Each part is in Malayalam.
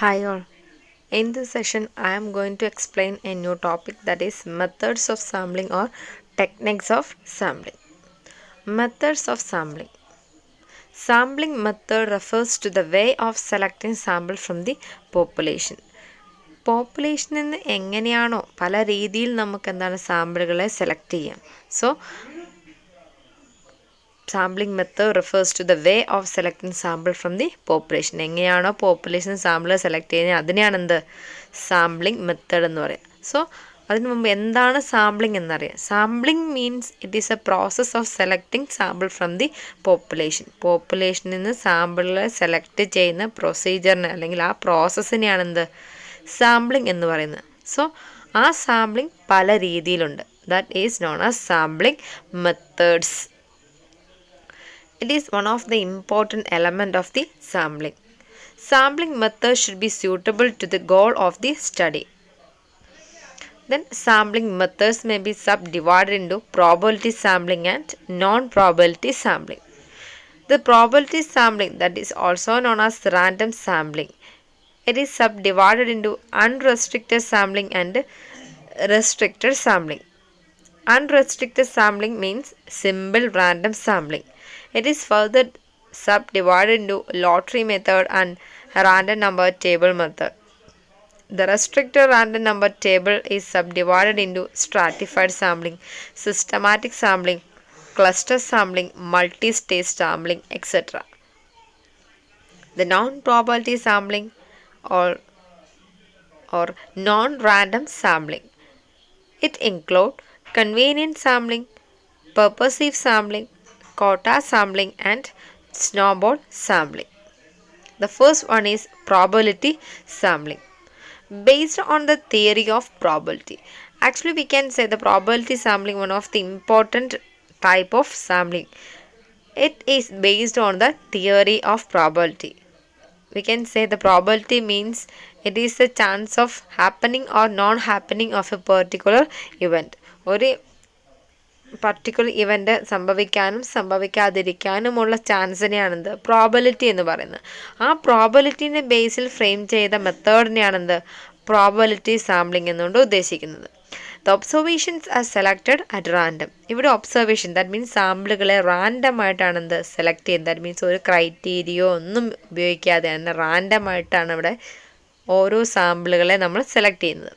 Hi all. In this session, I am going to explain a new topic, that is methods of sampling or techniques of sampling. Methods of sampling. Sampling method refers to the way of selecting sample from the population. പോപ്പുലേഷനിൽ നിന്ന് എങ്ങനെയാണോ പല രീതിയിൽ നമുക്ക് സാമ്പിളുകളെ സെലക്ട് ചെയ്യാം. So sampling method refers to the way of selecting sample from the population. എങ്ങനെയാണോ പോപ്പുലേഷൻ സാമ്പിൾ സെലക്ട് ചെയ്യുന്നത് അതിനെയാണ് സാമ്പിളിംഗ് മെത്തേഡ് എന്ന് പറയുക. സോ അതിന് മുമ്പ് എന്താണ് സാമ്പിളിംഗ് എന്നറിയാം. Sampling means it is a process of selecting sample from the population. പോപ്പുലേഷനിൽ നിന്ന് സാമ്പിളുകളെ സെലക്ട് ചെയ്യുന്ന പ്രൊസീജിയറിന് അല്ലെങ്കിൽ ആ പ്രോസസ്സിനെയാണ് സാമ്പിളിംഗ് എന്ന് പറയുന്നത്. സോ ആ സാമ്പിളിംഗ് പല രീതിയിലുണ്ട്. That is known as sampling methods. It is one of the important element of the sampling. Sampling method should be suitable to the goal of the study. Then sampling methods may be subdivided into probability sampling and non-probability sampling. The probability sampling, that is also known as random sampling, it is subdivided into unrestricted sampling and restricted sampling. Unrestricted sampling means simple random sampling. It is further subdivided into lottery method and random number table method. The restricted random number table is subdivided into stratified sampling, systematic sampling, cluster sampling, multi-stage sampling, etc. The non-probability sampling or non-random sampling. It includes convenient sampling, purposive sampling, quota sampling and snowball sampling. The first one is probability sampling. Based on the theory of probability. Actually, we can say the probability sampling one of the important type of sampling. It is based on the theory of probability. We can say the probability means it is a chance of happening or non-happening of a particular event. ഒരു പർട്ടിക്കുലർ ഇവൻ്റ് സംഭവിക്കാനും സംഭവിക്കാതിരിക്കാനുമുള്ള ചാൻസിനെയാണെന്ത് പ്രോബബിലിറ്റി എന്ന് പറയുന്നത്. ആ പ്രോബബിലിറ്റീൻ്റെ ബേസിൽ ഫ്രെയിം ചെയ്ത മെത്തേഡിനെയാണെന്ത് പ്രോബബിലിറ്റി സാമ്പിളിംഗ് എന്നുകൊണ്ട് ഉദ്ദേശിക്കുന്നത്. The observations R selected at random. ഇവിടെ ഒബ്സർവേഷൻ ദാറ്റ് മീൻസ് സാമ്പിളുകളെ റാൻഡമായിട്ടാണ് സെലക്ട് ചെയ്യുന്നത്. ദാറ്റ് മീൻസ് ഒരു ക്രൈറ്റീരിയോ ഒന്നും ഉപയോഗിക്കാതെയാണ് റാൻഡമായിട്ടാണ് ഇവിടെ ഓരോ സാമ്പിളുകളെ നമ്മൾ സെലക്ട് ചെയ്യുന്നത്.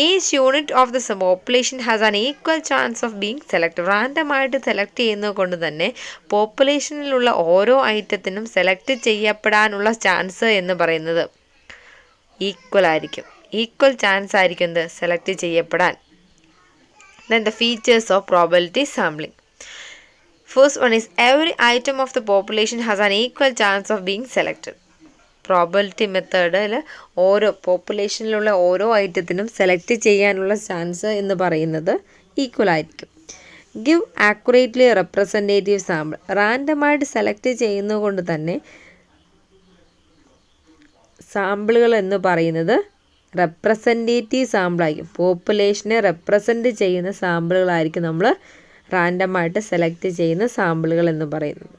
Each unit of the population has an equal chance of being selected. റാൻഡമായിട്ട് സെലക്ട് ചെയ്യുന്നത് കൊണ്ട് തന്നെ പോപ്പുലേഷനിലുള്ള ഓരോ ഐറ്റത്തിനും സെലക്ട് ചെയ്യപ്പെടാനുള്ള ചാൻസ് എന്ന് പറയുന്നത് ഈക്വൽ ആയിരിക്കും. ഈക്വൽ ചാൻസ് ആയിരിക്കും സെലക്ട് ചെയ്യപ്പെടാൻ. Then the features of probability sampling. First one is every item of the population has an equal chance of being selected. Probability മെത്തേഡിൽ ഓരോ പോപ്പുലേഷനിലുള്ള ഓരോ ഐറ്റത്തിനും സെലക്ട് ചെയ്യാനുള്ള ചാൻസ് എന്ന് പറയുന്നത് ഈക്വൽ ആയിരിക്കും. Give accurately representative sample. റാൻഡമായിട്ട് സെലക്ട് ചെയ്യുന്നത് കൊണ്ട് തന്നെ സാമ്പിളുകൾ എന്ന് പറയുന്നത് റെപ്രസെൻറ്റേറ്റീവ് സാമ്പിളായിരിക്കും. പോപ്പുലേഷനെ റെപ്രസെൻറ്റ് ചെയ്യുന്ന സാമ്പിളുകളായിരിക്കും നമ്മൾ റാൻഡമായിട്ട് സെലക്ട് ചെയ്യുന്ന സാമ്പിളുകൾ എന്ന് പറയുന്നത്.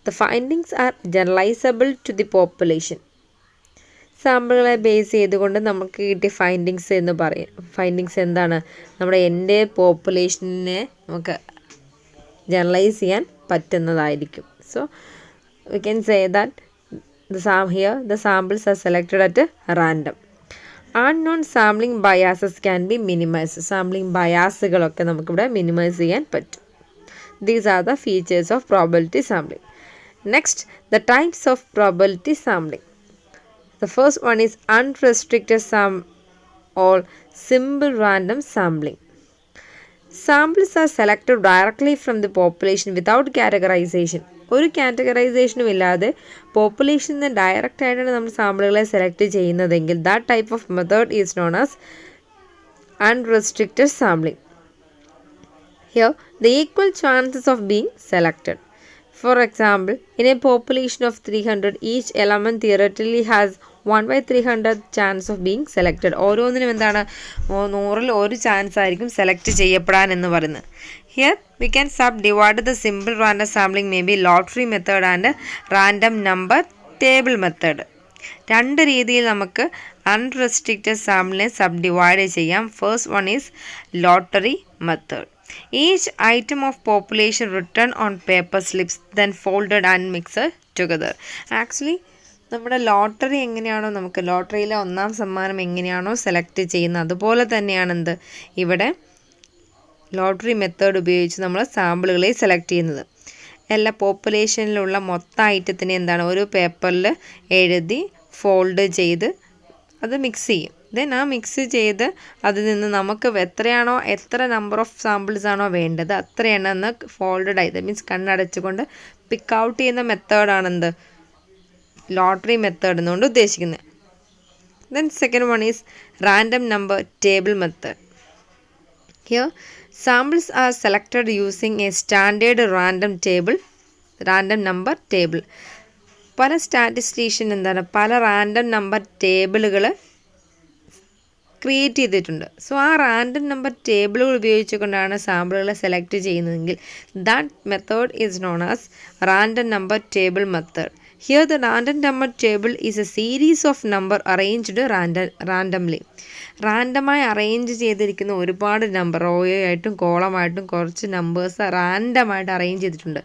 The findings are generalizable to the population. സാമ്പിളുകളെ ബേസ് ചെയ്തുകൊണ്ട് നമുക്ക് കിട്ടിയ ഫൈൻഡിങ്സ് എന്ന് പറയും. ഫൈൻഡിങ്സ് എന്താണ്? നമ്മുടെ എൻ്റെ പോപ്പുലേഷനെ നമുക്ക് ജനറലൈസ് ചെയ്യാൻ പറ്റുന്നതായിരിക്കും. So we can say that the samples are selected at random. Unknown sampling biases can be minimized. Sampling ബയാസുകളൊക്കെ നമുക്കിവിടെ മിനിമൈസ് ചെയ്യാൻ പറ്റും. These are the features of probability sampling. Next, the types of probability sampling. The first one is unrestricted or simple random sampling. Samples are selected directly from the population without categorization. ഒരു കാറ്റഗറൈസേഷനും ഇല്ലാതെ പോപ്പുലേഷനിൽ നിന്ന് ഡയറക്റ്റ് ആയിട്ടാണ് നമ്മൾ സാമ്പിളുകളെ സെലക്ട് ചെയ്യുന്നതെങ്കിൽ that type of method is known as unrestricted sampling. Here, the equal chances of being selected. For example, in a population of 300, each element theoretically has 1/300 chance of being selected. ഓരോന്നിനും എന്താണ് 100ൽ ഒരു ചാൻസ് ആയിരിക്കും സെലക്ട് ചെയ്യപ്പെടാൻ എന്ന് പറയുന്നത്. Here we can subdivide the simple random sampling may be lottery method and random number table method. രണ്ട് രീതിയിൽ നമുക്ക് അൺറെസ്ട്രിക്റ്റഡ് സാമ്പിളിനെ സബ് ഡിവൈഡ് ചെയ്യാം. First one is lottery method. Each item of population return on paper slips then folded and mixed together. Actually നമ്മുടെ ലോട്ടറി എങ്ങനെയാണോ, നമുക്ക് ലോട്ടറിയിലെ ഒന്നാം സമ്മാനം എങ്ങനെയാണോ സെലക്ട് ചെയ്യുന്നത്, അതുപോലെ തന്നെയാണ് എന്ത് ഇവിടെ ലോട്ടറി മെത്തേഡ് ഉപയോഗിച്ച് നമ്മൾ സാമ്പിളുകളെ സെലക്ട് ചെയ്യുന്നത്. എല്ലാ പോപ്പുലേഷനിലുള്ള മൊത്തം ഐറ്റത്തിനെ എന്താണ് ഒരു പേപ്പറിൽ എഴുതി ഫോൾഡ് ചെയ്ത് അത് മിക്സ് ചെയ്യും. ദെൻ ആ മിക്സ് ചെയ്ത് അതിൽ നിന്ന് നമുക്ക് എത്ര നമ്പർ ഓഫ് സാമ്പിൾസ് ആണോ വേണ്ടത് അത്ര എണ്ണം ഫോൾഡഡ് ആയി, മീൻസ് കണ്ണടച്ചുകൊണ്ട് പിക്ക് ഔട്ട് ചെയ്യുന്ന മെത്തേഡാണെന്ത് ലോട്ടറി മെത്തേഡ് എന്നുകൊണ്ട് ഉദ്ദേശിക്കുന്നത്. Then second one is random number table method. Here samples are selected using a standard random number table. പല സ്റ്റാറ്റിസ്റ്റീഷ്യൻ പല റാൻഡം നമ്പർ ടേബിളുകൾ ക്രിയേറ്റ് ചെയ്തിട്ടുണ്ട്. സോ ആ റാൻഡം നമ്പർ ടേബിളുകൾ ഉപയോഗിച്ചുകൊണ്ടാണ് സാമ്പിളുകളെ സെലക്ട് ചെയ്യുന്നതെങ്കിൽ that method is known as random number table method. Here the random number table is a series of number arranged randomly. റാൻഡമായി അറേഞ്ച് ചെയ്തിരിക്കുന്ന ഒരുപാട് നമ്പർ റോയായിട്ടും കോളമായിട്ടും കുറച്ച് നമ്പേഴ്സ് റാൻഡമായിട്ട് അറേഞ്ച് ചെയ്തിട്ടുണ്ട്.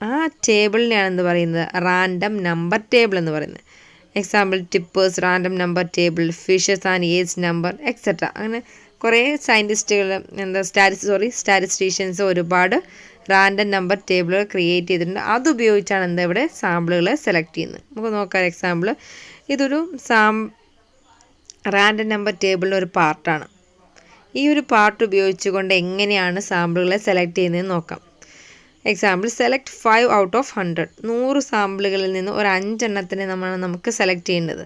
ആ ടേബിളിനെയാണ് എന്ത് പറയുന്നത് റാൻഡം നമ്പർ ടേബിൾ എന്ന് പറയുന്നത്. Example Tippett's random number table, Fisher's and age number etcetera. അങ്ങനെ കുറേ സയൻറ്റിസ്റ്റുകൾ സ്റ്റാറ്റിസ്റ്റീഷ്യൻസ് ഒരുപാട് റാൻഡം നമ്പർ ടേബിളുകൾ ക്രിയേറ്റ് ചെയ്തിട്ടുണ്ട്. അതുപയോഗിച്ചാണ് ഇവിടെ സാമ്പിളുകളെ സെലക്ട് ചെയ്യുന്നത്. നമുക്ക് നോക്കാം എക്സാമ്പിൾ. ഇതൊരു റാൻഡം നമ്പർ ടേബിളിൻ്റെ ഒരു പാർട്ടാണ്. ഈ ഒരു പാർട്ട് ഉപയോഗിച്ചുകൊണ്ട് എങ്ങനെയാണ് സാമ്പിളുകളെ സെലക്ട് ചെയ്യുന്നതെന്ന് നോക്കാം. Example select 5 out of 100. 100 സാമ്പിളുകളിൽ നിന്ന് ഒരു 5 എണ്ണത്തിനെ നമുക്ക് സെലക്ട് ചെയ്യേണ്ടത്.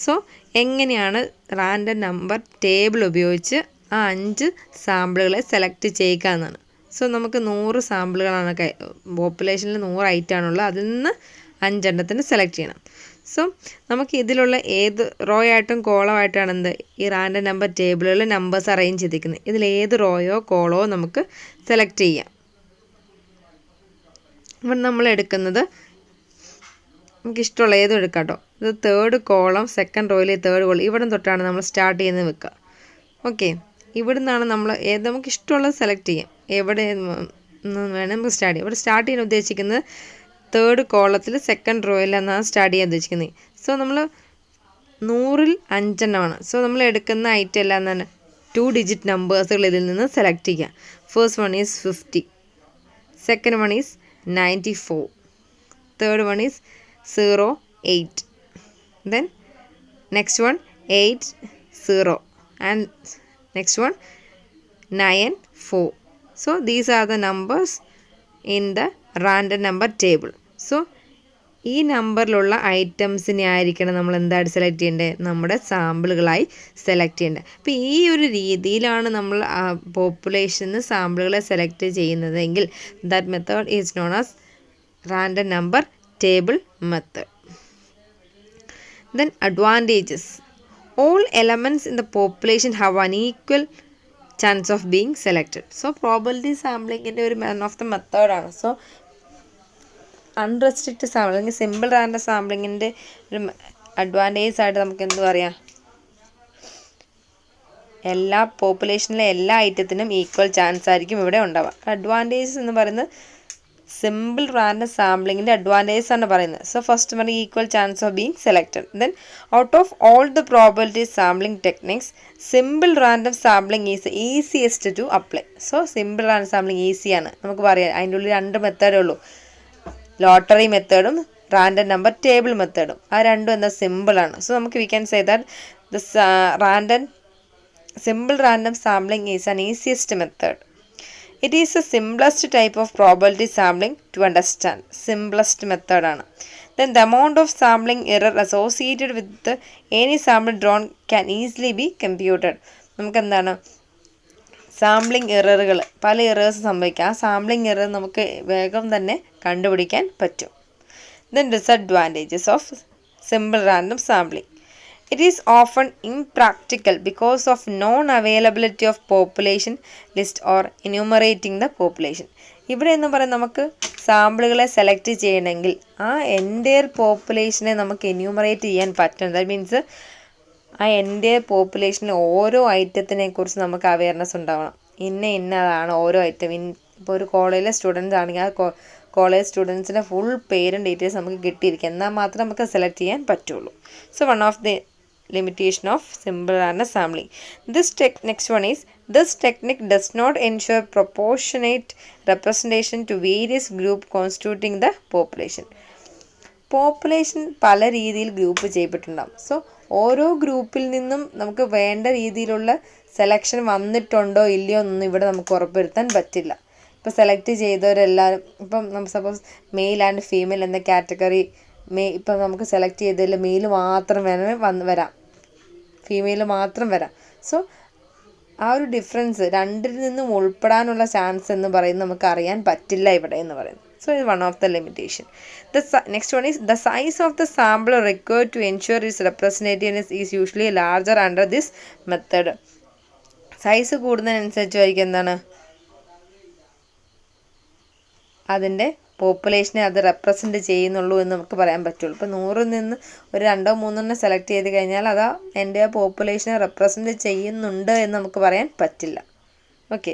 സോ എങ്ങനെയാണ് റാൻഡം നമ്പർ ടേബിൾ ഉപയോഗിച്ച് ആ 5 സാമ്പിളുകളെ സെലക്ട് ചെയ്യുക എന്നാണ്. സോ നമുക്ക് 100 സാമ്പിളുകളാണ് പോപ്പുലേഷനിൽ 100 ഐറ്റമാണുള്ളത്. അതിൽ നിന്ന് 5 എണ്ണത്തിന് സെലക്ട് ചെയ്യണം. സോ നമുക്ക് ഇതിലുള്ള ഏത് റോയായിട്ടും കോളമായിട്ടാണ് ഈ റാൻഡം നമ്പർ ടേബിളുകളിൽ നമ്പേഴ്സ് അറേഞ്ച് ചെയ്തിരിക്കുന്നത്. ഇതിൽ ഏത് റോയോ കോളോ നമുക്ക് സെലക്ട് ചെയ്യാം. ഇവിടെ നമ്മൾ എടുക്കുന്നത് നമുക്കിഷ്ടമുള്ള ഏതും എടുക്കാം കേട്ടോ. ഇത് തേർഡ് കോളം, സെക്കൻഡ് റോയിലെ തേർഡ് കോളം ഇവിടെ തൊട്ടാണ് നമ്മൾ സ്റ്റാർട്ട് ചെയ്യുന്നത് വെക്കുക. ഓക്കെ, ഇവിടെ നിന്നാണ് നമ്മൾ നമുക്ക് ഇഷ്ടമുള്ളത് സെലക്ട് ചെയ്യാം. എവിടെ വേണം നമുക്ക് സ്റ്റാർട്ട് ചെയ്യാം. ഇവിടെ സ്റ്റാർട്ട് ചെയ്യാൻ ഉദ്ദേശിക്കുന്നത് തേർഡ് കോളത്തിൽ സെക്കൻഡ് റോയിൽ എന്നാണ് സ്റ്റാർട്ട് ചെയ്യാൻ ഉദ്ദേശിക്കുന്നത്. സോ നമ്മൾ 100ൽ 5 എണ്ണമാണ്. സോ നമ്മൾ എടുക്കുന്ന ഐറ്റം എല്ലാം തന്നെ 2 ഡിജിറ്റ് നമ്പേഴ്സുകൾ ഇതിൽ നിന്ന് സെലക്ട് ചെയ്യുക. First one is 50, second one is 94, third one is 08, then next one 80 and next one 94. So these are the numbers in the random number table. So ഈ നമ്പറിലുള്ള ഐറ്റംസിനെ ആയിരിക്കണം നമ്മൾ എന്തായിട്ട് സെലക്ട് ചെയ്യേണ്ടത്, നമ്മുടെ സാമ്പിളുകളായി സെലക്ട് ചെയ്യേണ്ടത്. അപ്പോൾ ഈ ഒരു രീതിയിലാണ് നമ്മൾ പോപ്പുലേഷന് സാമ്പിളുകളെ സെലക്ട് ചെയ്യുന്നതെങ്കിൽ that method is known as random number table method. Then advantages. All elements in the population have an equal chance of being selected. So probability sampling ഒരു one of the method ആണ്. So അൺറെസ്ട്രിക്റ്റഡ് സാമ്പിൾ അല്ലെങ്കിൽ സിമ്പിൾ റാൻഡം സാമ്പിളിങ്ങിൻ്റെ ഒരു അഡ്വാൻറ്റേജ് ആയിട്ട് നമുക്ക് എന്ത് പറയാം, എല്ലാ പോപ്പുലേഷനിലെ എല്ലാ ഐറ്റത്തിനും ഈക്വൽ ചാൻസ് ആയിരിക്കും ഇവിടെ ഉണ്ടാവുക. അഡ്വാൻറ്റേജസ് എന്ന് പറയുന്നത് സിമ്പിൾ റാൻഡം സാമ്പിളിങ്ങിൻ്റെ അഡ്വാൻറ്റേജസ് ആണ് പറയുന്നത്. സോ ഫസ്റ്റ് പറഞ്ഞ equal chance of being selected. Then out of all the probability sampling techniques simple random sampling is easiest to apply. So simple random sampling ഈസിയാണ്, നമുക്ക് പറയാം. അതിൻ്റെ ഉള്ളിൽ 2 മെത്തേഡേ ഉള്ളൂ, ലോട്ടറി മെത്തേഡും റാൻഡം നമ്പർ ടേബിൾ മെത്തേഡും. ആ രണ്ടും എന്താ സിമ്പിളാണ്. സോ നമുക്ക് we can say that the simple random sampling is an easiest method. It is the simplest type of probability sampling to understand. Simplest method ആണ്. Then the amount of sampling error associated with any sample drawn can easily be computed. നമുക്ക് എന്താണ് സാമ്പിളിംഗ് എററുകൾ, പല എറേഴ്സ് സംഭവിക്കാം. ആ സാമ്പിളിംഗ് എറർ നമുക്ക് വേഗം തന്നെ കണ്ടുപിടിക്കാൻ പറ്റും. Then disadvantages of simple random sampling. It is often impractical because of non-availability of population list or enumerating the population. ഇവിടെ എന്ന് പറയുന്നത് നമുക്ക് സാമ്പിളുകളെ സെലക്ട് ചെയ്യണമെങ്കിൽ ആ എൻ്റയർ പോപ്പുലേഷനെ നമുക്ക് എന്യൂമറേറ്റ് ചെയ്യാൻ പറ്റണം. ദാറ്റ് മീൻസ് ആ എൻ്റയർ പോപ്പുലേഷനിൽ ഓരോ ഐറ്റത്തിനെ കുറിച്ച് നമുക്ക് അവയർനെസ് ഉണ്ടാവണം. ഇന്നതാണ് ഓരോ ഐറ്റം. ഇപ്പോൾ ഒരു കോളേജിലെ സ്റ്റുഡൻസ് ആണെങ്കിൽ ആ കോളേജ് സ്റ്റുഡൻസിൻ്റെ ഫുൾ പേരും ഡീറ്റെയിൽസ് നമുക്ക് കിട്ടിയിരിക്കും. എന്നാൽ മാത്രമേ നമുക്ക് സെലക്ട് ചെയ്യാൻ പറ്റുള്ളൂ. So one of the limitation of simple random sampling. Next one is, this technique does not ensure proportionate representation to various group constituting the population. Population പല രീതിയിൽ ഗ്രൂപ്പ് ചെയ്യപ്പെട്ടിട്ടുണ്ടാകും. സോ ഓരോ ഗ്രൂപ്പിൽ നിന്നും നമുക്ക് വേണ്ട രീതിയിലുള്ള സെലക്ഷൻ വന്നിട്ടുണ്ടോ ഇല്ലയോ എന്നൊന്നും ഇവിടെ നമുക്ക് ഉറപ്പുവരുത്താൻ പറ്റില്ല. ഇപ്പോൾ സെലക്ട് ചെയ്തവരെല്ലാവരും ഇപ്പം സപ്പോസ് മെയിൽ ആൻഡ് ഫീമെയിൽ എന്ന കാറ്റഗറി ഇപ്പം നമുക്ക് സെലക്ട് ചെയ്തതിൽ മെയിൽ മാത്രം വരാം, ഫീമെയിൽ മാത്രം വരാം. സോ ആ ഒരു ഡിഫറൻസ് രണ്ടിൽ നിന്നും ഉൾപ്പെടാനുള്ള ചാൻസ് എന്ന് പറയുന്നത് നമുക്ക് അറിയാൻ പറ്റില്ല ഇവിടെ എന്ന് പറയുന്നത്. സോ ഇത് one of the limitation. Next one is, the size of the sample required to ensure is representativeness is usually larger under this method. Size കൂടുന്നതിനനുസരിച്ചായിരിക്കും എന്താണ് അതിൻ്റെ പോപ്പുലേഷനെ അത് റെപ്രസെൻറ്റ് ചെയ്യുന്നുള്ളൂ എന്ന് നമുക്ക് പറയാൻ പറ്റുള്ളൂ. ഇപ്പോൾ 100ൽ നിന്ന് ഒരു 2 or 3 സെലക്ട് ചെയ്ത് കഴിഞ്ഞാൽ അത് എൻ്റെ പോപ്പുലേഷനെ റെപ്രസെൻറ്റ് ചെയ്യുന്നുണ്ട് എന്ന് നമുക്ക് പറയാൻ പറ്റില്ല. Okay,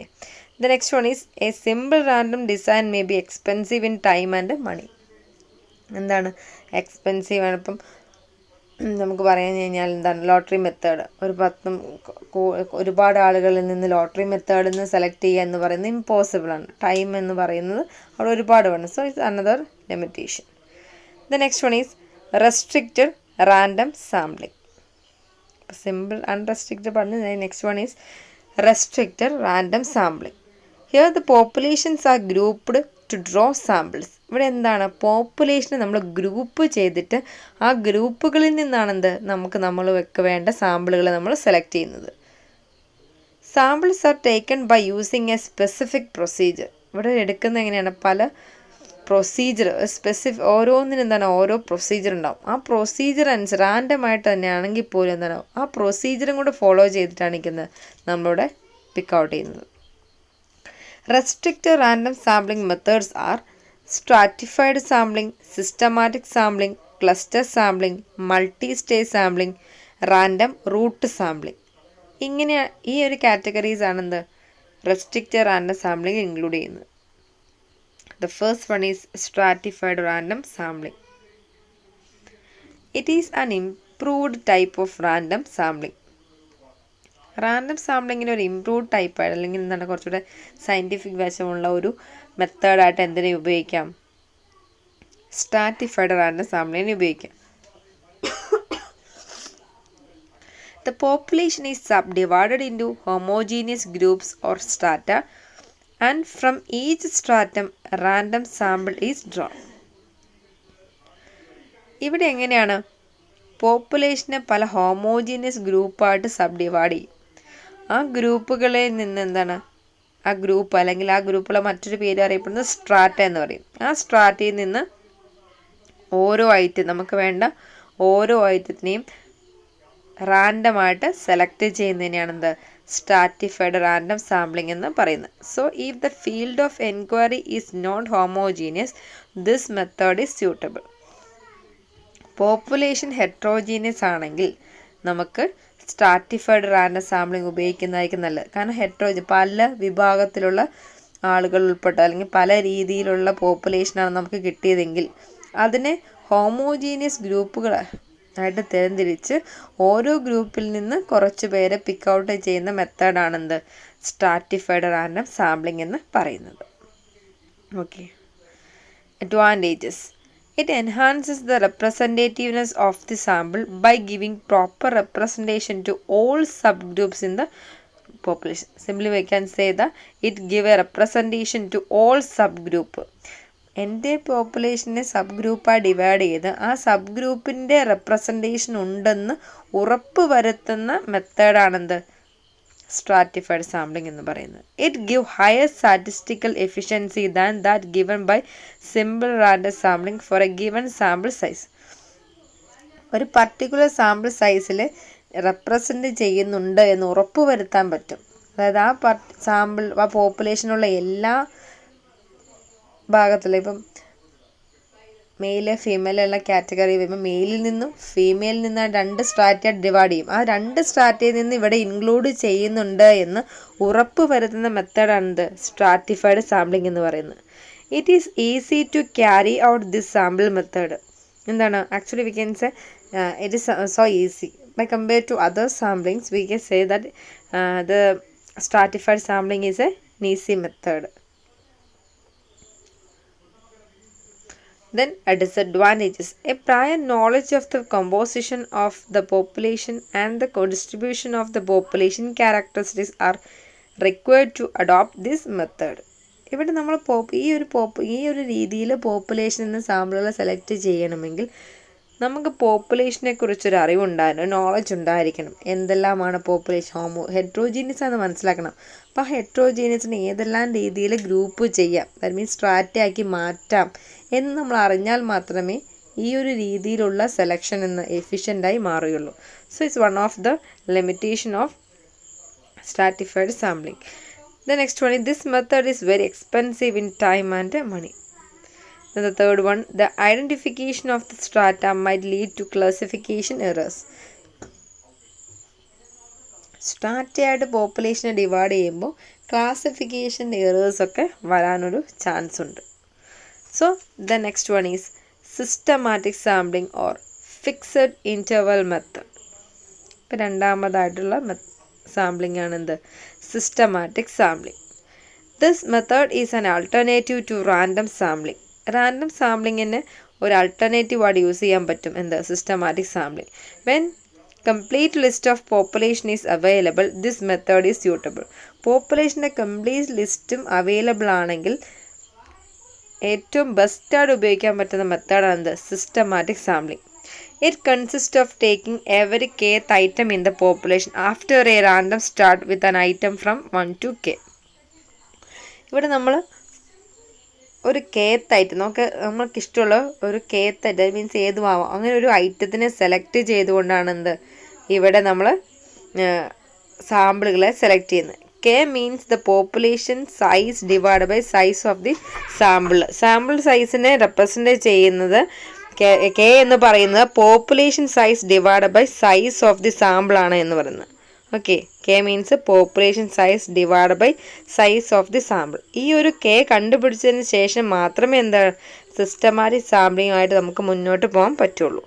the next one is, a simple random design may be expensive in time and money. എന്താണ് എക്സ്പെൻസീവ് ആണ്? ഇപ്പം നമുക്ക് പറയാൻ കഴിഞ്ഞാൽ എന്താണ് ലോട്ടറി മെത്തേഡ്. ഒരുപാട് ആളുകളിൽ നിന്ന് ലോട്ടറി മെത്തേഡിൽ നിന്ന് സെലക്ട് ചെയ്യുക എന്ന് പറയുന്നത് ഇമ്പോസിബിൾ ആണ്. ടൈം എന്ന് പറയുന്നത് അവിടെ ഒരുപാട് വേണം. So it's another limitation. The next one is restricted random sampling. Simple unrestricted പറഞ്ഞു. Next one is restricted random sampling. Here the populations are grouped to draw samples. ഇവിടെ എന്താണ്, പോപ്പുലേഷനെ നമ്മൾ ഗ്രൂപ്പ് ചെയ്തിട്ട് ആ ഗ്രൂപ്പുകളിൽ നിന്നാണ് നമ്മൾക്ക് വേണ്ട സാമ്പിളുകൾ നമ്മൾ സെലക്ട് ചെയ്യുന്നത്. Samples are taken by using a specific procedure. ഇവിടെ എടുക്കുന്നത് എങ്ങനെയാണ്, പല പ്രൊസീജിയർ ഓരോന്നിനും എന്താണ് ഓരോ പ്രൊസീജിയർ ഉണ്ടാവും. ആ പ്രൊസീജിയർ അനുസരിച്ച് റാൻഡമായിട്ട് തന്നെയാണെങ്കിൽ പോലും എന്താണ് ആ പ്രൊസീജിയറും കൂടെ ഫോളോ ചെയ്തിട്ടാണ് നമ്മളിവിടെ പിക്ക് ഔട്ട് ചെയ്യുന്നത്. Restricted random sampling methods are stratified sampling, systematic sampling, cluster sampling, multi-stage sampling, random root sampling. ഇങ്ങനെ ഈ ഒരു കാറ്റഗറീസ് ആണ് റെസ്ട്രിക്റ്റഡ് റാൻഡം സാമ്പിളിംഗ് ഇൻക്ലൂഡ് ചെയ്യുന്നത്. The first one is stratified random sampling. It is an improved type of random sampling. Random സാമ്പിളിങ്ങിന് ഒരു ഇംപ്രൂവ്ഡ് ടൈപ്പായിട്ട് അല്ലെങ്കിൽ എന്താണ് കുറച്ചുകൂടെ സയൻറ്റിഫിക് വശമുള്ള ഒരു മെത്തേഡായിട്ട് എന്തിനെ ഉപയോഗിക്കാം, സ്ട്രാറ്റിഫൈഡ് റാൻഡം സാമ്പിളിങ്ങിന് ഉപയോഗിക്കാം. The population is subdivided into homogeneous groups or strata, and from each stratum a random sample is drawn. ഇവിടെ എങ്ങനെയാണ് പോപ്പുലേഷനെ പല ഹോമോജീനിയസ് ഗ്രൂപ്പായിട്ട് സബ്ഡിവൈഡ് ചെയ്യും. ആ ഗ്രൂപ്പുകളിൽ നിന്ന് എന്താണ് ആ ഗ്രൂപ്പ് അല്ലെങ്കിൽ ആ ഗ്രൂപ്പുള്ള മറ്റൊരു പേര് അറിയപ്പെടുന്നത് സ്ട്രാറ്റ എന്ന് പറയും. ആ സ്ട്രാറ്റയിൽ നിന്ന് ഓരോ ഐറ്റം നമുക്ക് വേണ്ട ഓരോ ഐറ്റത്തിനെയും റാൻഡമായിട്ട് സെലക്ട് ചെയ്യുന്നതിനെയാണ് സ്ട്രാറ്റിഫൈഡ് റാൻഡം സാമ്പിളിംഗ് എന്ന് പറയുന്നത്. So if the field of enquiry is not homogeneous this method is suitable. Population heterogeneous ആണെങ്കിൽ നമുക്ക് സ്ട്രാറ്റിഫൈഡ് റാൻഡം സാമ്പിളിംഗ് ഉപയോഗിക്കുന്നതായിരിക്കും നല്ലത്. കാരണം പല വിഭാഗത്തിലുള്ള ആളുകൾ ഉൾപ്പെട്ട അല്ലെങ്കിൽ പല രീതിയിലുള്ള പോപ്പുലേഷനാണ് നമുക്ക് കിട്ടിയതെങ്കിൽ അതിനെ ഹോമോജീനിയസ് ഗ്രൂപ്പുകളായിട്ട് തരംതിരിച്ച് ഓരോ ഗ്രൂപ്പിൽ നിന്ന് കുറച്ച് പേരെ പിക്ക് ഔട്ട് ചെയ്യുന്ന മെത്തേഡാണ് സ്ട്രാറ്റിഫൈഡ് റാൻഡം സാമ്പിളിംഗ് എന്ന് പറയുന്നത്. Okay, advantages. It enhances the representativeness of the sample by giving proper representation to all subgroups in the population. Simply we can say that it give a representation to all subgroup. എൻ്റെ പോപ്പുലേഷനെ സബ് ഗ്രൂപ്പായി ഡിവൈഡ് ചെയ്ത് ആ സബ് ഗ്രൂപ്പിൻ്റെ റെപ്രസെൻറ്റേഷൻ ഉണ്ടെന്ന് ഉറപ്പ് വരുത്തുന്ന മെത്തേഡാണെന്ത് സ്ട്രാറ്റിഫൈഡ് സാമ്പിളിംഗ് എന്ന് പറയുന്നത്. It give higher statistical efficiency than that given by simple random sampling for a given sample size. ഒരു പർട്ടിക്കുലർ സാമ്പിൾ സൈസിൽ റെപ്രസെൻറ്റ് ചെയ്യുന്നുണ്ട് എന്ന് ഉറപ്പ് വരുത്താൻ പറ്റും. അതായത് ആ പോപ്പുലേഷനുള്ള എല്ലാ ഭാഗത്തുള്ള ഇപ്പം മെയിൽ ഫീമെയിൽ ഉള്ള കാറ്റഗറി വരുമ്പോൾ മെയിലിൽ നിന്നും ഫീമെയിലിൽ നിന്ന് 2 സ്ട്രാറ്റയായിട്ട് ഡിവൈഡ് ചെയ്യും. ആ 2 സ്ട്രാറ്റയിൽ നിന്ന് ഇവിടെ ഇൻക്ലൂഡ് ചെയ്യുന്നുണ്ട് എന്ന് ഉറപ്പ് വരുത്തുന്ന മെത്തേഡാണിത് സ്ട്രാറ്റിഫൈഡ് സാമ്പിളിംഗ് എന്ന് പറയുന്നത്. It is easy to carry out this sample method. എന്താണ് actually we can say it is so easy by compare to other samplings. We can say that the stratified sampling is an easy method. Then a disadvantages. A prior knowledge of the composition of the population and the distribution of the population characteristics are required to adopt this method. ഇവിടെ നമ്മൾ ഈ ഒരു രീതിയിൽ പോപ്പുലേഷനിൽ നിന്ന് സാമ്പിളുകൾ സെലക്ട് ചെയ്യണമെങ്കിൽ നമുക്ക് പോപ്പുലേഷനെ കുറിച്ചൊരു അറിവുണ്ടായിരുന്നു, നോളജ് ഉണ്ടായിരിക്കണം. എന്തെല്ലാമാണ് പോപ്പുലേഷൻ, ഹെട്രോജീനിയസ് ആണെന്ന് മനസ്സിലാക്കണം. അപ്പോൾ ആ ഹെട്രോജീനിയസിനെ ഏതെല്ലാം രീതിയിൽ ഗ്രൂപ്പ് ചെയ്യാം, ദാറ്റ് മീൻസ് സ്ട്രാറ്റയാക്കി മാറ്റാം എന്ന് നമ്മൾ അറിഞ്ഞാൽ മാത്രമേ ഈ ഒരു രീതിയിലുള്ള സെലക്ഷൻ എന്ന് എഫിഷ്യൻ്റായി മാറുകയുള്ളൂ. So it's one of the limitation of stratified sampling. The next one, this method is very expensive in time and money. Then the third one, the identification of the strata might lead to classification errors. സ്ട്രാറ്റയായിട്ട് പോപ്പുലേഷനെ ഡിവൈഡ് ചെയ്യുമ്പോൾ ക്ലാസിഫിക്കേഷൻ എറേഴ്സ് ഒക്കെ വരാനൊരു ചാൻസ് ഉണ്ട്. So the next one is systematic sampling or fixed interval method. ഇപ്പം രണ്ടാമതായിട്ടുള്ള സാമ്പിളിംഗ് ആണ് എന്ത്, systematic sampling. This method is an alternative to random sampling. Random സാമ്പിളിങ്ങിന് ഒരു ആൾട്ടർനേറ്റീവായിട്ട് യൂസ് ചെയ്യാൻ പറ്റും എന്ത്, systematic sampling. When complete list of population is available this method is suitable. പോപ്പുലേഷൻ്റെ കംപ്ലീറ്റ് ലിസ്റ്റും അവൈലബിൾ ആണെങ്കിൽ ഏറ്റവും ബെസ്റ്റായിട്ട് ഉപയോഗിക്കാൻ പറ്റുന്ന മെത്തേഡാണ് എന്ത്, systematic sampling. It consist of taking every kth item in the population after A random start with an item from 1 to k. ഇവിടെ നമ്മൾ ഒരു kth ഐറ്റം നമുക്ക് ഇഷ്ടമുള്ള ഒരു kth ഐറ്റം, മീൻസ് ഏതും ആവാം, അങ്ങനെ ഒരു ഐറ്റത്തിനെ സെലക്ട് ചെയ്തുകൊണ്ടാണ് എന്ത് ഇവിടെ നമ്മൾ സാമ്പിളുകളെ സെലക്ട് ചെയ്യുന്നത്. K means the population size divided by size of the sample. Sample സൈസിനെ റെപ്രസെൻ്റ് ചെയ്യുന്നത് K എന്ന് പറയുന്നത് population size divide by size of the sample ആണ് എന്ന് പറയുന്നത്. Okay, K means population size divide by size of the sample. ഈ ഒരു K കണ്ടുപിടിച്ചതിന് ശേഷം മാത്രമേ എന്താണ് സിസ്റ്റമാറ്റിക് സാമ്പിളിങ്ങുമായിട്ട് നമുക്ക് മുന്നോട്ട് പോകാൻ പറ്റുള്ളൂ.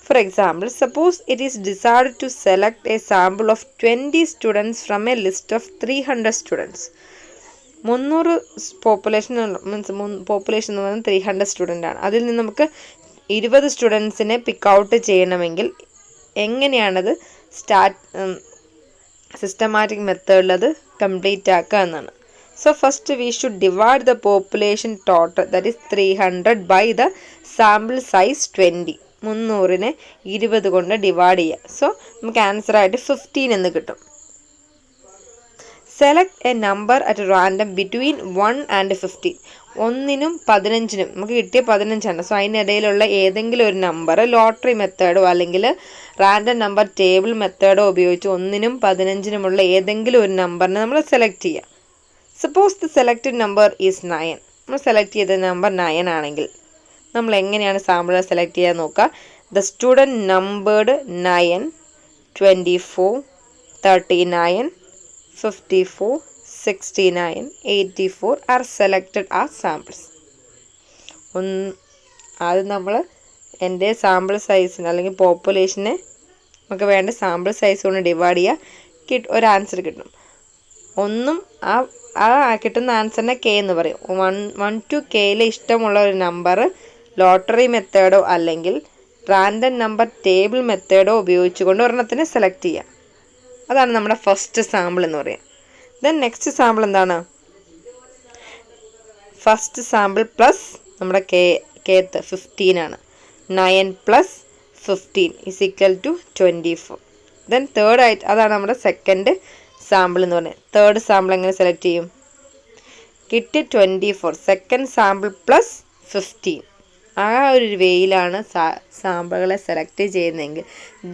For example, suppose it is decided to select a sample of 20 students from a list of 300 students. 300 population എന്ന് പറയുന്നത് 300 സ്റ്റുഡൻ്റ് ആണ്. അതിൽ നിന്ന് നമുക്ക് 20 സ്റ്റുഡൻസിനെ പിക്ക് ഔട്ട് ചെയ്യണമെങ്കിൽ എങ്ങനെയാണത് സിസ്റ്റമാറ്റിക് മെത്തേഡിലത് കംപ്ലീറ്റ് ആക്കുക എന്നാണ്. So first we should divide the population total, that is 300 by the sample size 20. 300നെ 20 കൊണ്ട് ഡിവൈഡ് ചെയ്യുക. സോ നമുക്ക് ആൻസർ ആയിട്ട് 15 എന്ന് കിട്ടും. Select A number at random between 1 and 15. 1നും 15നും നമുക്ക് കിട്ടിയ 15ആണ്. സോ അതിനിടയിലുള്ള ഏതെങ്കിലും ഒരു നമ്പർ ലോട്ടറി മെത്തേഡോ അല്ലെങ്കിൽ റാൻഡം നമ്പർ ടേബിൾ മെത്തേഡോ ഉപയോഗിച്ച് 1നും 15നുമുള്ള ഏതെങ്കിലും ഒരു നമ്പറിനെ നമ്മൾ സെലക്ട് ചെയ്യുക. Suppose the selected number is 9. നമ്മൾ സെലക്ട് ചെയ്ത നമ്പർ 9 ആണെങ്കിൽ നമ്മൾ എങ്ങനെയാണ് സാമ്പിളുകൾ സെലക്ട് ചെയ്യാൻ നോക്കുക. The student numbered 9, 24, 39, 54, 69, 84 R selected as samples. അത് നമ്മൾ എൻ്റെ സാമ്പിൾ സൈസിന് അല്ലെങ്കിൽ പോപ്പുലേഷനെ നമുക്ക് വേണ്ട സാമ്പിൾ സൈസ് കൊണ്ട് ഡിവൈഡ് ചെയ്യുക, ഒരു ആൻസർ കിട്ടും. ഒന്നും ആ കിട്ടുന്ന ആൻസറിനെ K എന്ന് പറയും. 1 to Kയിൽ ഇഷ്ടമുള്ള ഒരു നമ്പർ ലോട്ടറി മെത്തേഡോ അല്ലെങ്കിൽ റാൻഡം നമ്പർ ടേബിൾ മെത്തേഡോ ഉപയോഗിച്ചുകൊണ്ട് ഒരെണ്ണത്തിനെ സെലക്ട് ചെയ്യാം. അതാണ് നമ്മുടെ ഫസ്റ്റ് സാമ്പിൾ എന്ന് പറയുക. ദെൻ നെക്സ്റ്റ് സാമ്പിൾ എന്താണ്, ഫസ്റ്റ് സാമ്പിൾ പ്ലസ് നമ്മുടെ Kth 15 ആണ്. 9 plus 15 is equal to 24. Then third ആയിട്ട് അതാണ് നമ്മുടെ സെക്കൻഡ് സാമ്പിൾ എന്ന് പറയുന്നത്. തേർഡ് സാമ്പിൾ എങ്ങനെ സെലക്ട് ചെയ്യും, കിട്ടിയ 24 സെക്കൻഡ് സാമ്പിൾ പ്ലസ് 15. ആ ഒരു വേയിലാണ് സാമ്പിളുകളെ സെലക്ട് ചെയ്യുന്നതെങ്കിൽ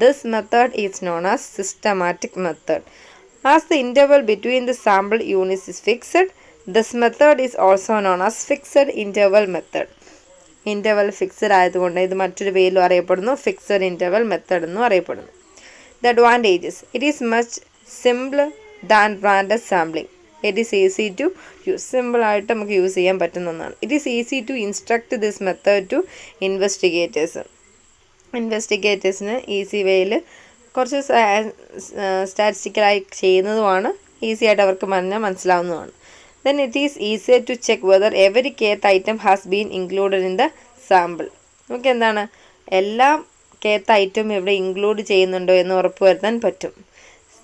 this method is known as systematic method. As the interval between the sample units is fixed This method is also known as fixed interval method. Interval fixed ആയതുകൊണ്ട് ഇത് മറ്റൊരു പേരിലും അറിയപ്പെടുന്നു, ഫിക്സഡ് ഇൻ്റർവൽ മെത്തേഡ് എന്നും അറിയപ്പെടുന്നു. The advantages: it is much simpler than random sampling. It is easy to use. Simple ആയിട്ട് നമുക്ക് യൂസ് ചെയ്യാൻ പറ്റുന്ന ഒന്നാണ്. It is easy to instruct this method to investigators. ഇൻവെസ്റ്റിഗേറ്റേഴ്സിന് ഈസി വേയിൽ കുറച്ച് സ്റ്റാറ്റിസ്റ്റിക്കലായി ചെയ്യുന്നതുമാണ്, ഈസി ആയിട്ട് അവർക്ക് മനസ്സിലാവുന്നതുമാണ്. Then it is easier to check whether every kth item has been included in the sample. നമുക്ക് എന്താണ് എല്ലാ kth ഐറ്റവും ഇവിടെ ഇൻക്ലൂഡ് ചെയ്യുന്നുണ്ടോ എന്ന് ഉറപ്പുവരുത്താൻ പറ്റും.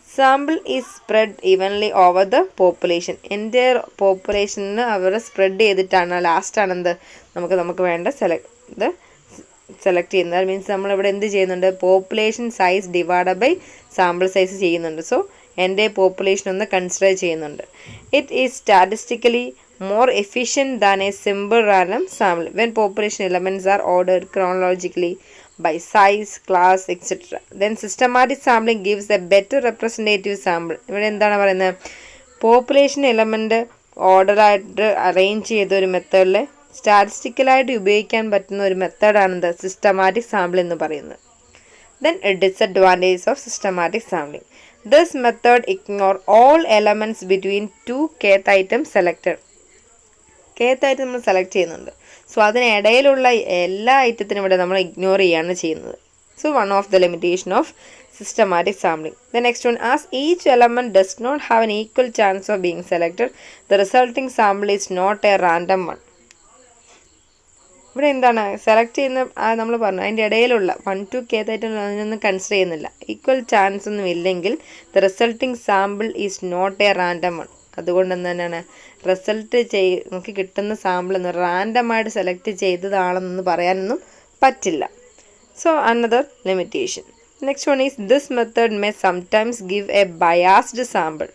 Sample is spread evenly over the population. എൻ്റെ പോപ്പുലേഷന് അവർ സ്പ്രെഡ് ചെയ്തിട്ടാണ് ലാസ്റ്റാണ് എന്ത് നമുക്ക് വേണ്ട സെലക്ട് ചെയ്യുന്നത്. ദാറ്റ് മീൻസ് നമ്മളിവിടെ എന്ത് ചെയ്യുന്നുണ്ട്, population size divide by sample size ചെയ്യുന്നുണ്ട്. സോ എൻ്റെ പോപ്പുലേഷൻ ഒന്ന് കൺസിഡർ ചെയ്യുന്നുണ്ട്. It is statistically more efficient than a simple random sample when population elements are ordered chronologically by size, class, etc. Then systematic sampling gives a better representative sample. ഇവിടെ എന്താണ് പറയുന്നത്, പോപ്പുലേഷൻ എലമെൻറ്റ് ഓർഡറായിട്ട് അറേഞ്ച് ചെയ്ത ഒരു മെത്തേഡിൽ സ്റ്റാറ്റിസ്റ്റിക്കലായിട്ട് ഉപയോഗിക്കാൻ പറ്റുന്ന ഒരു മെത്തേഡാണെന്ത്, സിസ്റ്റമാറ്റിക് സാമ്പിൾ എന്ന് പറയുന്നത്. Then a disadvantage of systematic sampling. This method ignore all elements between two kth items selected. kth item നമ്മൾ സെലക്ട് ചെയ്യുന്നുണ്ട്, സോ അതിനിടയിലുള്ള എല്ലാ ഐറ്റത്തിനും ഇവിടെ നമ്മൾ ഇഗ്നോർ ചെയ്യുകയാണ് ചെയ്യുന്നത്. So one of the limitation of systematic sampling. The next one, as each element does not have an equal chance of being selected, the resulting sample is not a random one. ഇവിടെ എന്താണ് സെലക്ട് ചെയ്യുന്ന നമ്മൾ പറഞ്ഞു അതിൻ്റെ ഇടയിലുള്ള 1 to kth ഐറ്റം അതിനൊന്നും കൺസിഡർ ചെയ്യുന്നില്ല. ഈക്വൽ ചാൻസ് ഒന്നും ഇല്ലെങ്കിൽ the resulting sample is not a random one. അതുകൊണ്ട് തന്നെയാണ് റിസൾട്ട് നമുക്ക് കിട്ടുന്ന സാമ്പിൾ എന്ന് റാൻഡമായിട്ട് സെലക്ട് ചെയ്തതാണെന്ന് പറയാനൊന്നും പറ്റില്ല. So another limitation. Next one is this method may sometimes give a biased sample.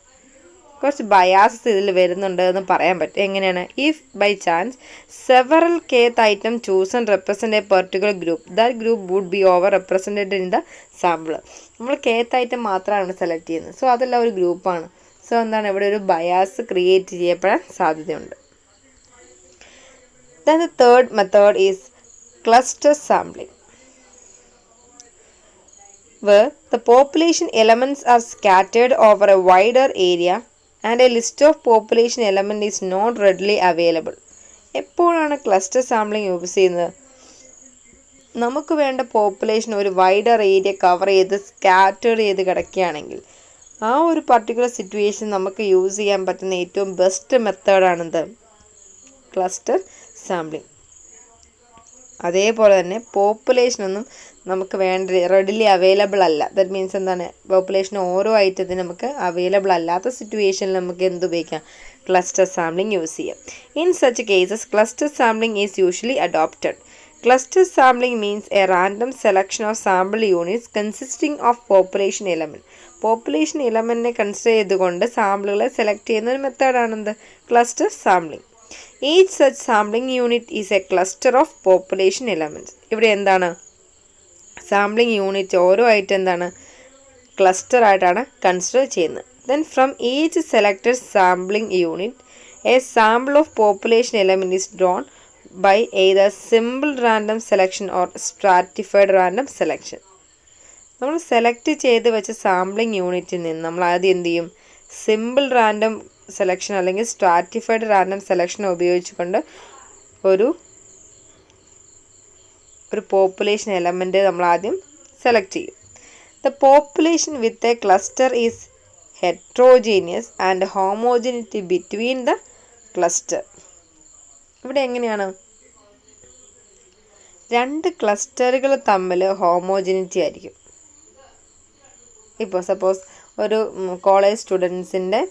കുറച്ച് ബയാസസ് ഇതിൽ വരുന്നുണ്ട് എന്ന് പറയാൻ പറ്റും. എങ്ങനെയാണ്, if by chance several kth item chosen represent a particular group, that group would be over represented in the sample. നമ്മൾ kth ഐറ്റം മാത്രമാണ് സെലക്ട് ചെയ്യുന്നത്, സോ അതെല്ലാം ഒരു ഗ്രൂപ്പാണ്. സോ എന്താണ് ഇവിടെ ഒരു ബയാസ് ക്രിയേറ്റ് ചെയ്യപ്പെടാൻ സാധ്യതയുണ്ട്. Then the third method is cluster sampling, where the population elements are scattered over a wider area and a list of population element is not readily available. എപ്പോഴാണ് ക്ലസ്റ്റർ സാമ്പിളിംഗ് യൂസ് ചെയ്യുന്നത്, നമുക്ക് വേണ്ട പോപ്പുലേഷൻ ഒരു വൈഡർ ഏരിയ കവർ ചെയ്ത് സ്കാറ്റർ ചെയ്ത് കിടക്കുകയാണെങ്കിൽ ആ ഒരു പർട്ടിക്കുലർ സിറ്റുവേഷൻ നമുക്ക് യൂസ് ചെയ്യാൻ പറ്റുന്ന ഏറ്റവും ബെസ്റ്റ് മെത്തേഡാണെന്ത്, ക്ലസ്റ്റർ സാമ്പിളിംഗ്. അതേപോലെ തന്നെ പോപ്പുലേഷനൊന്നും നമുക്ക് വേണ്ട റെഡിലി അവൈലബിൾ അല്ല. ദാറ്റ് മീൻസ് എന്താണ്, പോപ്പുലേഷൻ ഓരോ ഐറ്റത്തിനും നമുക്ക് അവൈലബിൾ അല്ലാത്ത സിറ്റുവേഷനിൽ നമുക്ക് എന്ത് ഉപയോഗിക്കാം, ക്ലസ്റ്റർ സാമ്പിളിംഗ് യൂസ് ചെയ്യാം. In such cases cluster sampling is usually adopted. Cluster sampling means a random selection of sample units consisting of population element. Population എലമെൻറ്റിനെ കൺസിഡർ ചെയ്തുകൊണ്ട് സാമ്പിളുകളെ സെലക്ട് ചെയ്യുന്ന ഒരു മെത്തേഡാണെന്ത്, cluster sampling. Each such sampling unit is a cluster of population elements. ഇവിടെ എന്താണ് സാമ്പിളിംഗ് യൂണിറ്റ് ഓരോ ആയിട്ട് എന്താണ് ക്ലസ്റ്റർ ആയിട്ടാണ് കൺസിഡർ ചെയ്യുന്നത്. Then from each selected sampling unit A sample of population element is drawn by either simple random selection or stratified random selection. നമ്മൾ സെലക്ട് ചെയ്ത് വെച്ച സാമ്പിളിംഗ് യൂണിറ്റിൽ നിന്ന് നമ്മൾ ആദ്യം എന്ത് ചെയ്യും, സിമ്പിൾ റാൻഡം സെലക്ഷൻ അല്ലെങ്കിൽ സ്ട്രാറ്റിഫൈഡ് റാൻഡം സെലക്ഷൻ ഉപയോഗിച്ചുകൊണ്ട് ഒരു പോപ്പുലേഷൻ എലമെൻറ്റ് നമ്മൾ ആദ്യം സെലക്ട് ചെയ്യും. The population with a cluster is heterogeneous and homogeneity between the cluster. ഇവിടെ എങ്ങനെയാണ്, രണ്ട് ക്ലസ്റ്ററുകൾ തമ്മിൽ ഹോമോജിനിറ്റി ആയിരിക്കും. ഇപ്പോൾ സപ്പോസ് ഒരു കോളേജ് സ്റ്റുഡൻസിൻ്റെ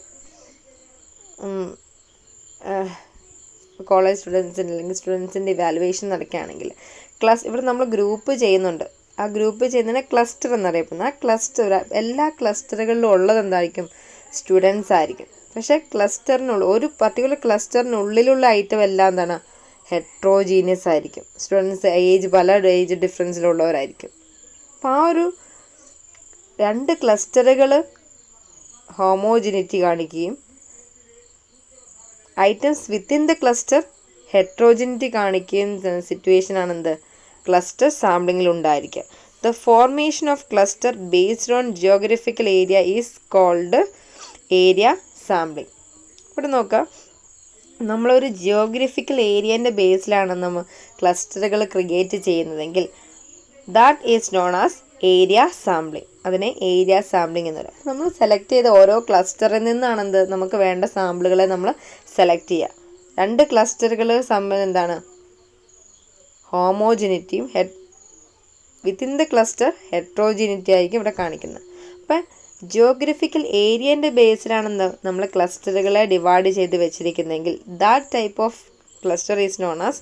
അല്ലെങ്കിൽ സ്റ്റുഡൻസിൻ്റെ ഇവാലുവേഷൻ നടക്കുകയാണെങ്കിൽ ഇവിടെ നമ്മൾ ഗ്രൂപ്പ് ചെയ്യുന്നുണ്ട്. ആ ഗ്രൂപ്പ് ചെയ്യുന്നതിനെ ക്ലസ്റ്റർ എന്നറിയപ്പെടുന്നു. ആ ക്ലസ്റ്റർ എല്ലാ ക്ലസ്റ്ററുകളിലും ഉള്ളത് എന്തായിരിക്കും, സ്റ്റുഡൻസ് ആയിരിക്കും. പക്ഷേ ക്ലസ്റ്ററിനുള്ള ഒരു പർട്ടിക്കുലർ ക്ലസ്റ്ററിനുള്ളിലുള്ള ഐറ്റം എല്ലാം എന്താണ്, ഹെട്രോജീനിയസ് ആയിരിക്കും. സ്റ്റുഡൻസ് പല ഏജ് ഡിഫറൻസിലുള്ളവരായിരിക്കും. അപ്പോൾ ആ ഒരു രണ്ട് ക്ലസ്റ്ററുകൾ ഹോമോജിനിറ്റി കാണിക്കുകയും items within the cluster heterogeneity കാണിക്കുന്ന സിറ്റുവേഷൻ ആണെന്ത് ക്ലസ്റ്റർ സാമ്പിളിങ്ങിൽ ഉണ്ടായിരിക്കുക. The formation of cluster based on geographical area is called area sampling. ഇവിടെ നോക്കാം, നമ്മളൊരു ജിയോഗ്രഫിക്കൽ ഏരിയൻ്റെ ബേസിലാണ് നമ്മൾ ക്ലസ്റ്ററുകൾ ക്രിയേറ്റ് ചെയ്യുന്നതെങ്കിൽ that is known as area sampling. അതിനെ ഏരിയ സാമ്പിളിംഗ് എന്ന് പറയും. നമ്മൾ സെലക്ട് ചെയ്ത ഓരോ ക്ലസ്റ്ററിൽ നിന്നാണെന്ത് നമുക്ക് വേണ്ട സാമ്പിളുകളെ നമ്മൾ സെലക്ട് ചെയ്യുക. രണ്ട് ക്ലസ്റ്ററുകൾ തമ്മിൽ എന്താണ് ഹോമോജിനിറ്റിയും വിത്തിൻ ദ ക്ലസ്റ്റർ ഹെട്രോജിനിറ്റി ആയിരിക്കും ഇവിടെ കാണിക്കുന്നത്. അപ്പം ജിയോഗ്രഫിക്കൽ ഏരിയൻ്റെ ബേസിലാണെന്ത് നമ്മൾ ക്ലസ്റ്ററുകളെ ഡിവൈഡ് ചെയ്ത് വെച്ചിരിക്കുന്നതെങ്കിൽ that type of cluster is known as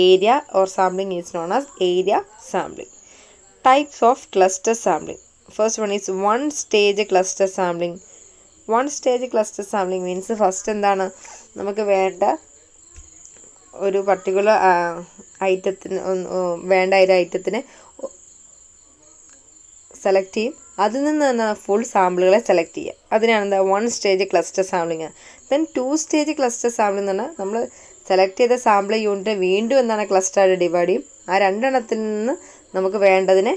area or sampling is known as area sampling. Types of cluster sampling. First one is one stage cluster sampling. One stage cluster sampling means first എന്താണ് നമുക്ക് വേണ്ട ഒരു പർട്ടിക്കുലർ ഐറ്റത്തിന് വേണ്ട ഒരു ഐറ്റത്തിനെ സെലക്ട് ചെയ്യും. അതിൽ നിന്ന് തന്നെ ഫുൾ സാമ്പിളുകളെ സെലക്ട് ചെയ്യുക. അതിനാണ് എന്താ one stage cluster sampling. Then two stage cluster sampling എന്ന് പറഞ്ഞാൽ നമ്മൾ സെലക്ട് ചെയ്ത സാമ്പിൾ യൂണിറ്റ് വീണ്ടും എന്താണ് ക്ലസ്റ്ററായിട്ട് ഡിവൈഡ് ചെയ്യും. ആ രണ്ടെണ്ണത്തിൽ നിന്ന് നമുക്ക് വേണ്ടതിനെ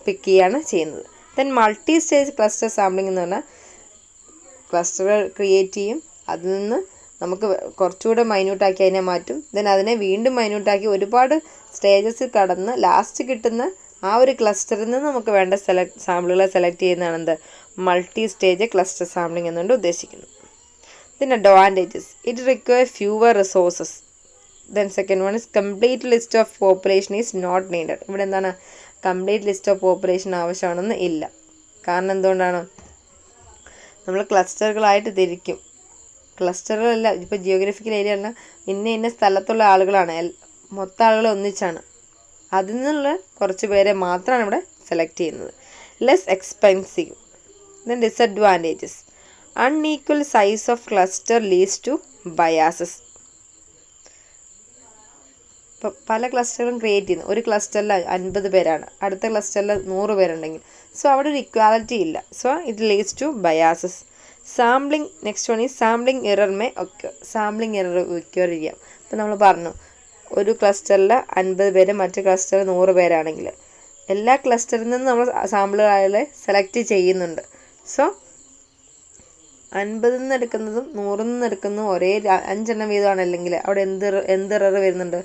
പിക്ക് ചെയ്യുകയാണ് ചെയ്യുന്നത്. Then multi stage cluster sampling എന്ന് പറഞ്ഞാൽ ക്ലസ്റ്ററുകൾ ക്രിയേറ്റ് ചെയ്യും. അതിൽ നിന്ന് നമുക്ക് കുറച്ചുകൂടെ മൈന്യൂട്ടാക്കി അതിനെ മാറ്റും. ദെൻ അതിനെ വീണ്ടും മൈന്യൂട്ടാക്കി ഒരുപാട് സ്റ്റേജസ് കടന്ന് ലാസ്റ്റ് കിട്ടുന്ന ആ ഒരു ക്ലസ്റ്ററിൽ നിന്ന് നമുക്ക് വേണ്ട സാമ്പിളുകളെ സെലക്ട് ചെയ്യുന്നതാണ് എന്ത് മൾട്ടി സ്റ്റേജ് ക്ലസ്റ്റർ സാമ്പിളിംഗ് എന്നുകൊണ്ട് ഉദ്ദേശിക്കുന്നത്. Then advantages it require fewer resources. Then second one is complete list of population is not needed. ഇവിടെ എന്താണ് കംപ്ലീറ്റ് ലിസ്റ്റ് ഓഫ് പോപ്പുലേഷൻ ആവശ്യമാണെന്ന് ഇല്ല. കാരണം എന്തുകൊണ്ടാണ് നമ്മൾ ക്ലസ്റ്ററുകളായിട്ട് തിരിക്കും. ക്ലസ്റ്ററുകളല്ല, ഇപ്പോൾ ജിയോഗ്രഫിക്കൽ ഏരിയ അല്ല, ഇന്ന സ്ഥലത്തുള്ള ആളുകളാണ്, മൊത്തം ആളുകൾ ഒന്നിച്ചാണ്. അതിൽ നിന്നുള്ള കുറച്ച് പേരെ മാത്രമാണ് ഇവിടെ സെലക്ട് ചെയ്യുന്നത്. Less expensive. Then disadvantages unequal size of cluster leads to biases. ഇപ്പം പല ക്ലസ്റ്ററുകളും ക്രിയേറ്റ് ചെയ്യുന്നു. ഒരു ക്ലസ്റ്ററിൽ 50 പേരാണ്, അടുത്ത ക്ലസ്റ്ററിൽ 100 പേരുണ്ടെങ്കിൽ സോ അവിടെ ഒരു ഇക്വാലിറ്റി ഇല്ല. So it leads to biases. Sampling. Next one ഈ sampling error may occur. Sampling error occur ചെയ്യാം. ഇപ്പം നമ്മൾ പറഞ്ഞു ഒരു ക്ലസ്റ്ററിൽ 50 പേര്, മറ്റു ക്ലസ്റ്ററിൽ 100 പേരാണെങ്കിൽ എല്ലാ ക്ലസ്റ്ററിൽ നിന്നും നമ്മൾ സാമ്പിളുകളെ സെലക്ട് ചെയ്യുന്നുണ്ട്. സോ 50 നിന്ന് എടുക്കുന്നതും 100 നിന്ന് എടുക്കുന്നതും ഒരേ 5 എണ്ണം വീതമാണ്. അല്ലെങ്കിൽ അവിടെ എന്ത് എറർ വരുന്നുണ്ട്?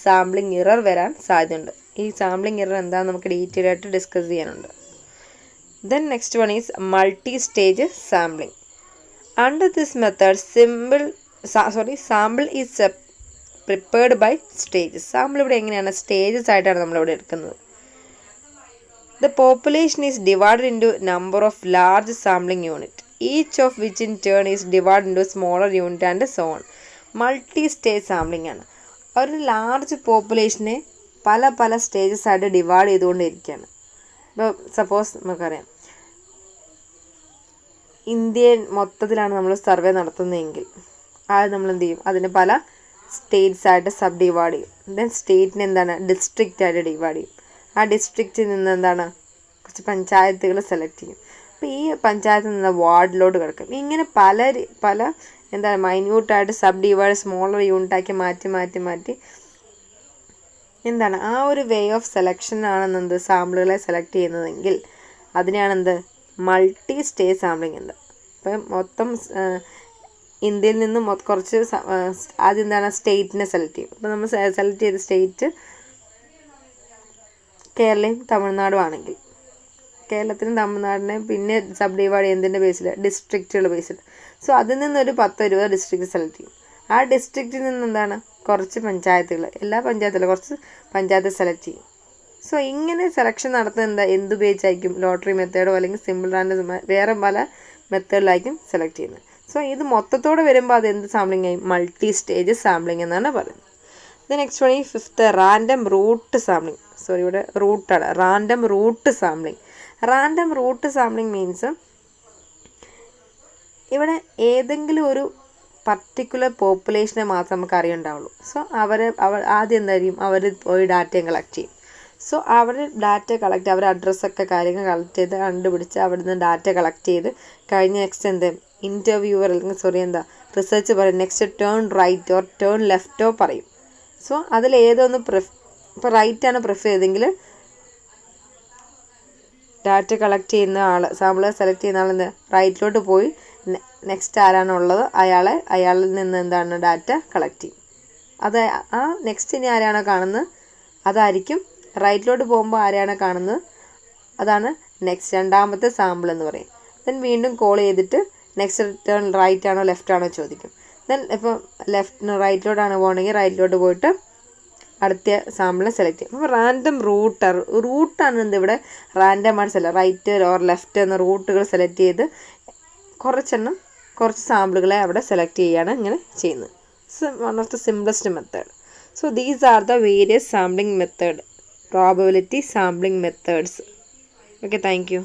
സാമ്പിളിംഗ് എറർ വരാൻ സാധ്യതയുണ്ട്. ഈ സാമ്പിളിംഗ് എറർ എന്താണെന്ന് നമുക്ക് ഡീറ്റെയിൽ ആയിട്ട് ഡിസ്കസ് ചെയ്യാനുണ്ട്. Then next one is multi stage sampling. Under this method sample is prepared by stages. Sample ഇവിടെ എങ്ങനെയാണ് സ്റ്റേജസ് ആയിട്ടാണ് നമ്മളിവിടെ എടുക്കുന്നത്. The population is divided into number of large sampling unit each of which in turn is divide into smaller unit and so on. Multi stage sampling ആണ്. ഒരു ലാർജ് പോപ്പുലേഷനെ പല സ്റ്റേജസ് ആയിട്ട് ഡിവൈഡ് ചെയ്തുകൊണ്ടിരിക്കുകയാണ്. ഇപ്പോൾ സപ്പോസ് നമുക്കറിയാം ഇന്ത്യൻ മൊത്തത്തിലാണ് നമ്മൾ സർവേ നടത്തുന്നതെങ്കിൽ അത് നമ്മൾ എന്ത് ചെയ്യും? അതിന് പല സ്റ്റേറ്റ്സ് ആയിട്ട് സബ് ഡിവൈഡ് ചെയ്യും. ദെൻ സ്റ്റേറ്റിനെ എന്താണ് ഡിസ്ട്രിക്റ്റ് ആയിട്ട് ഡിവൈഡ് ചെയ്യും. ആ ഡിസ്ട്രിക്റ്റിൽ നിന്ന് എന്താണ് കുറച്ച് പഞ്ചായത്തുകൾ സെലക്ട് ചെയ്യും. അപ്പോൾ ഈ പഞ്ചായത്തിൽ നിന്ന് വാർഡിലോട്ട് കിടക്കും. ഇങ്ങനെ പല എന്താണ് മൈന്യൂട്ടായിട്ട് സബ് ഡിവൈഡ് സ്മോളർ യൂണിറ്റാക്കി മാറ്റി എന്താണ് ആ ഒരു വേ ഓഫ് സെലക്ഷൻ ആണെന്നെന്ത് സാമ്പിളുകളെ സെലക്ട് ചെയ്യുന്നതെങ്കിൽ അതിനെയാണെന്ത് മൾട്ടി സ്റ്റേജ് സാമ്പിളിംഗ് ഉണ്ട്. അപ്പം മൊത്തം ഇന്ത്യയിൽ നിന്നും കുറച്ച് ആദ്യം എന്താണ് സ്റ്റേറ്റിനെ സെലക്ട് ചെയ്യും. അപ്പോൾ നമ്മൾ സെലക്ട് ചെയ്ത സ്റ്റേറ്റ് കേരളയും തമിഴ്നാടും ആണെങ്കിൽ കേരളത്തിനും തമിഴ്നാടിനെ പിന്നെ സബ് ഡിവൈഡ് ചെയ്യുന്നതിൻ്റെ ബേസിൽ ഡിസ്ട്രിക്റ്റുകൾ ബേസിൽ. സോ അതിൽ നിന്നൊരു 10-20 ഡിസ്ട്രിക്റ്റ് സെലക്ട് ചെയ്യും. ആ ഡിസ്ട്രിക്റ്റിൽ നിന്ന് എന്താണ് കുറച്ച് പഞ്ചായത്തുകൾ, എല്ലാ പഞ്ചായത്തിലും കുറച്ച് പഞ്ചായത്ത് സെലക്ട് ചെയ്യും. സോ ഇങ്ങനെ സെലക്ഷൻ നടത്തുന്നത് എന്തുപയോഗിച്ചായിരിക്കും? ലോട്ടറി മെത്തേഡോ അല്ലെങ്കിൽ സിമ്പിൾ റാൻഡം വേറെ പല മെത്തേഡിലായിരിക്കും സെലക്ട് ചെയ്യുന്നത്. സോ ഇത് മൊത്തത്തോടെ വരുമ്പോൾ അത് എന്ത് സാമ്പിളിംഗ് ആയി? മൾട്ടി സ്റ്റേജ് സാമ്പിളിംഗ് എന്നാണ് പറയുന്നത്. ദ നെക്സ്റ്റ് വൺ ഈ fifth random route sampling. Sorry, ഇവിടെ റൂട്ടാണ്. Random route sampling. Random route sampling means ഇവിടെ ഏതെങ്കിലും ഒരു പർട്ടിക്കുലർ പോപ്പുലേഷനെ മാത്രം നമുക്ക് അറിയുണ്ടാവുള്ളൂ. സോ ആദ്യം എന്തായിരിക്കും? അവർ പോയി ഡാറ്റയും കളക്ട് ചെയ്യും. സോ അവർ ഡാറ്റ കളക്ട്, അവർ അഡ്രസ്സൊക്കെ കാര്യങ്ങൾ കളക്ട് ചെയ്ത് കണ്ടുപിടിച്ച് അവിടെ നിന്ന് ഡാറ്റ കളക്ട് ചെയ്ത് കഴിഞ്ഞ നെക്സ്റ്റ് ഇൻ്റർവ്യൂവർ അല്ലെങ്കിൽ റിസർച്ച് പറയും next turn right or turn ലെഫ്റ്റോ പറയും. സോ അതിൽ ഏതൊന്ന് ഇപ്പോൾ റൈറ്റാണ് പ്രിഫർ ചെയ്തെങ്കിൽ ഡാറ്റ കളക്ട് ചെയ്യുന്ന ആൾ, സാമ്പിൾ സെലക്ട് ചെയ്യുന്ന ആൾ റൈറ്റിലോട്ട് പോയി നെക്സ്റ്റ് ആരാണുള്ളത് അയാളിൽ നിന്ന് എന്താണ് ഡാറ്റ കളക്ട് ചെയ്യും. അത് ആ നെക്സ്റ്റ് ഇനി ആരാണോ കാണുന്നത് അതായിരിക്കും റൈറ്റിലോട്ട് പോകുമ്പോൾ ആരെയാണോ കാണുന്നത് അതാണ് നെക്സ്റ്റ് രണ്ടാമത്തെ സാമ്പിൾ എന്ന് പറയും. ദെൻ വീണ്ടും കോൾ ചെയ്തിട്ട് നെക്സ്റ്റ് ടേൺ റൈറ്റ് ആണോ ലെഫ്റ്റ് ആണോ ചോദിക്കും. ദെൻ ഇപ്പോൾ റൈറ്റിലോട്ടാണ് പോകണമെങ്കിൽ റൈറ്റിലോട്ട് പോയിട്ട് അടുത്ത സാമ്പിളിനെ സെലക്ട് ചെയ്യും. അപ്പോൾ റാൻഡം റൂട്ടാണ് ഇവിടെ റാൻഡം ആയിട്ട് റൈറ്റ് ഓർ ലെഫ്റ്റ് എന്ന റൂട്ടുകൾ സെലക്ട് ചെയ്ത് കുറച്ച് സാമ്പിളുകളെ അവിടെ സെലക്ട് ചെയ്യുകയാണ് ഇങ്ങനെ ചെയ്യുന്നത്. One of the simplest method. So these are the various sampling method, probability sampling methods. Okay, thank you.